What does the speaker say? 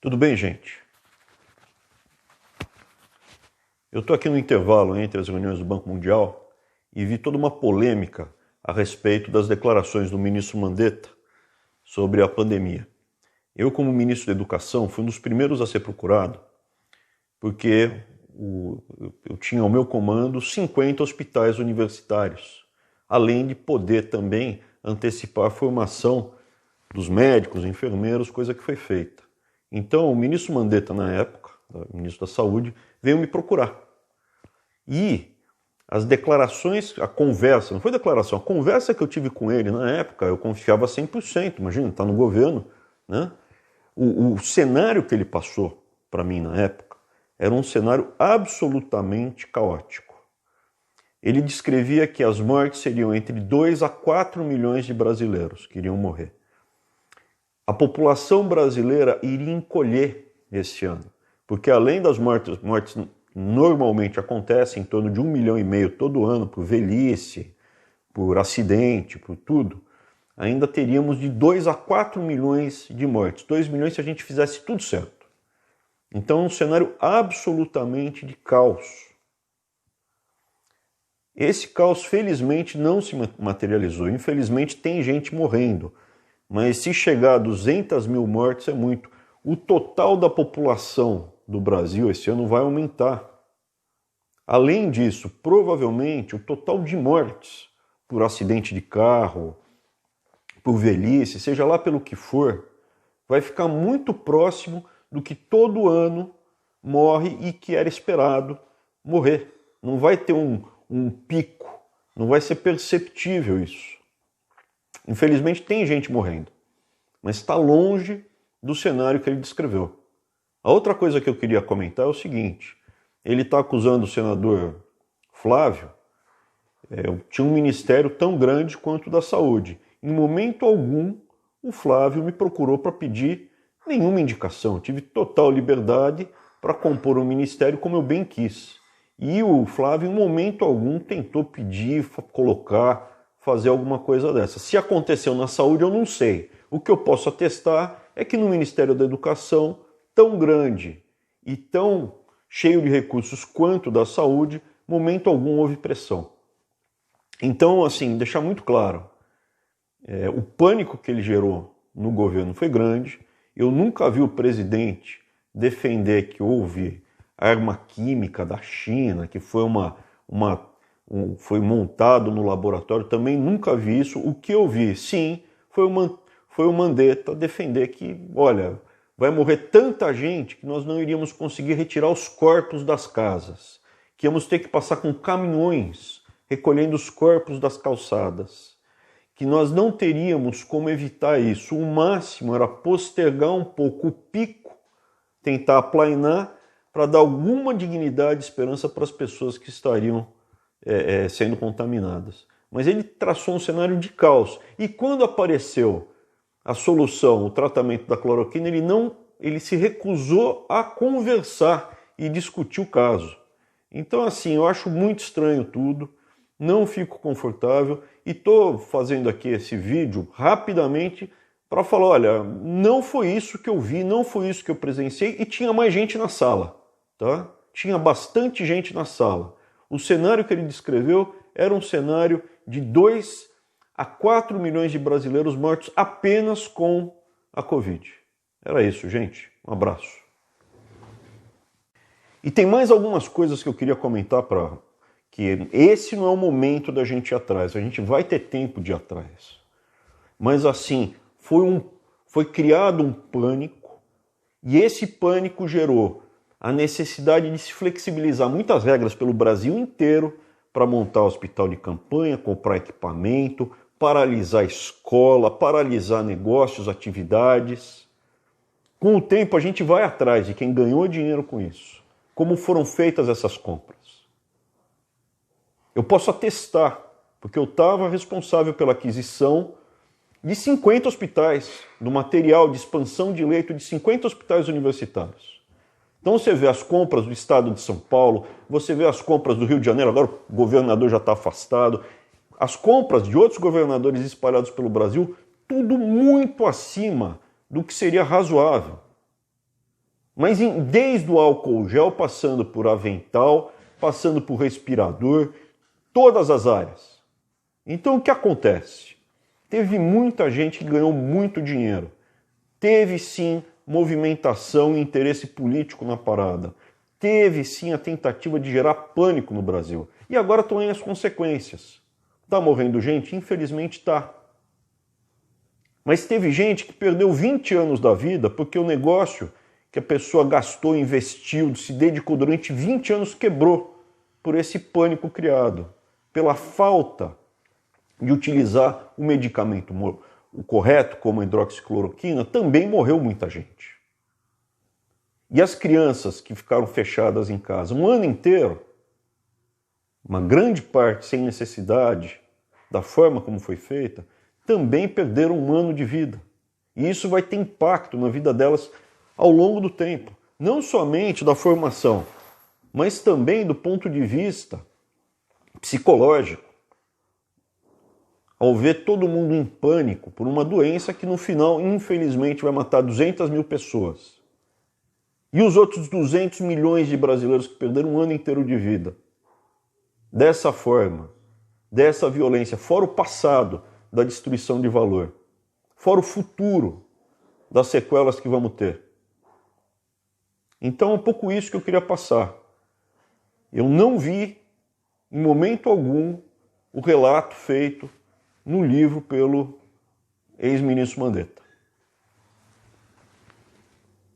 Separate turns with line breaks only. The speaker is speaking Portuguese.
Tudo bem, gente? Eu estou aqui no intervalo entre as reuniões do Banco Mundial e vi toda uma polêmica a respeito das declarações do ministro Mandetta sobre a pandemia. Eu, como ministro da Educação, fui um dos primeiros a ser procurado porque eu tinha ao meu comando 50 hospitais universitários, além de poder também antecipar a formação dos médicos, enfermeiros, coisa que foi feita. Então, o ministro Mandetta, na época, o ministro da Saúde, veio me procurar. E as declarações, a conversa, não foi declaração, a conversa que eu tive com ele na época, eu confiava 100%, imagina, está no governo, né? O cenário que ele passou para mim na época era um cenário absolutamente caótico. Ele descrevia que as mortes seriam entre 2 a 4 milhões de brasileiros que iriam morrer. A população brasileira iria encolher esse ano, porque além das mortes normalmente acontecem em torno de 1,5 milhão todo ano por velhice, por acidente, por tudo, ainda teríamos de 2 a 4 milhões de mortes. 2 milhões se a gente fizesse tudo certo. Então é um cenário absolutamente de caos. Esse caos, felizmente, não se materializou. Infelizmente, tem gente morrendo. Mas se chegar a 200 mil mortes é muito. O total da população do Brasil esse ano vai aumentar. Além disso, provavelmente, o total de mortes por acidente de carro, por velhice, seja lá pelo que for, vai ficar muito próximo do que todo ano morre e que era esperado morrer. Não vai ter um pico, não vai ser perceptível isso. Infelizmente tem gente morrendo, mas está longe do cenário que ele descreveu. A outra coisa que eu queria comentar é o seguinte, ele está acusando o senador Flávio, tinha um ministério tão grande quanto o da saúde. Em momento algum, o Flávio me procurou para pedir nenhuma indicação. Eu tive total liberdade para compor um ministério como eu bem quis. E o Flávio, em momento algum, tentou pedir, colocar, fazer alguma coisa dessa. Se aconteceu na saúde, eu não sei. O que eu posso atestar é que no Ministério da Educação, tão grande e tão cheio de recursos quanto da saúde, momento algum houve pressão. Então, assim, deixar muito claro, o pânico que ele gerou no governo foi grande. Eu nunca vi o presidente defender que houve arma química da China, que foi foi montado no laboratório, também nunca vi isso. O que eu vi, sim, foi o Mandetta defender que, olha, vai morrer tanta gente que nós não iríamos conseguir retirar os corpos das casas, que íamos ter que passar com caminhões recolhendo os corpos das calçadas, que nós não teríamos como evitar isso. O máximo era postergar um pouco o pico, tentar aplainar para dar alguma dignidade e esperança para as pessoas que estariam sendo contaminadas. Mas ele traçou um cenário de caos. E quando apareceu a solução, o tratamento da cloroquina, ele se recusou a conversar e discutir o caso. Então, assim, eu acho muito estranho tudo, não fico confortável e estou fazendo aqui esse vídeo rapidamente para falar, olha, não foi isso que eu vi, não foi isso que eu presenciei e tinha mais gente na sala, tá? Tinha bastante gente na sala. O cenário que ele descreveu era um cenário de 2 a 4 milhões de brasileiros mortos apenas com a Covid. Era isso, gente. Um abraço. E tem mais algumas coisas que eu queria comentar que esse não é o momento da gente ir atrás. A gente vai ter tempo de ir atrás. Mas assim, foi criado um pânico e esse pânico gerou a necessidade de se flexibilizar muitas regras pelo Brasil inteiro para montar hospital de campanha, comprar equipamento, paralisar escola, paralisar negócios, atividades. Com o tempo a gente vai atrás de quem ganhou dinheiro com isso. Como foram feitas essas compras? Eu posso atestar, porque eu estava responsável pela aquisição de 50 hospitais, do material de expansão de leito de 50 hospitais universitários. Então você vê as compras do estado de São Paulo, você vê as compras do Rio de Janeiro, agora o governador já está afastado, as compras de outros governadores espalhados pelo Brasil, tudo muito acima do que seria razoável. Mas desde o álcool gel, passando por avental, passando por respirador, todas as áreas. Então o que acontece? Teve muita gente que ganhou muito dinheiro. Teve sim movimentação e interesse político na parada. Teve sim a tentativa de gerar pânico no Brasil. E agora estão aí as consequências. Está morrendo gente? Infelizmente está. Mas teve gente que perdeu 20 anos da vida porque o negócio que a pessoa gastou, investiu, se dedicou durante 20 anos quebrou por esse pânico criado, pela falta de utilizar o medicamento o correto, como a hidroxicloroquina, também morreu muita gente. E as crianças que ficaram fechadas em casa um ano inteiro, uma grande parte sem necessidade, da forma como foi feita, também perderam um ano de vida. E isso vai ter impacto na vida delas ao longo do tempo. Não somente da formação, mas também do ponto de vista psicológico. Ao ver todo mundo em pânico por uma doença que no final, infelizmente, vai matar 200 mil pessoas. E os outros 200 milhões de brasileiros que perderam um ano inteiro de vida. Dessa forma, dessa violência, fora o passado da destruição de valor, fora o futuro das sequelas que vamos ter. Então é um pouco isso que eu queria passar. Eu não vi, em momento algum, o relato feito no livro pelo ex-ministro Mandetta.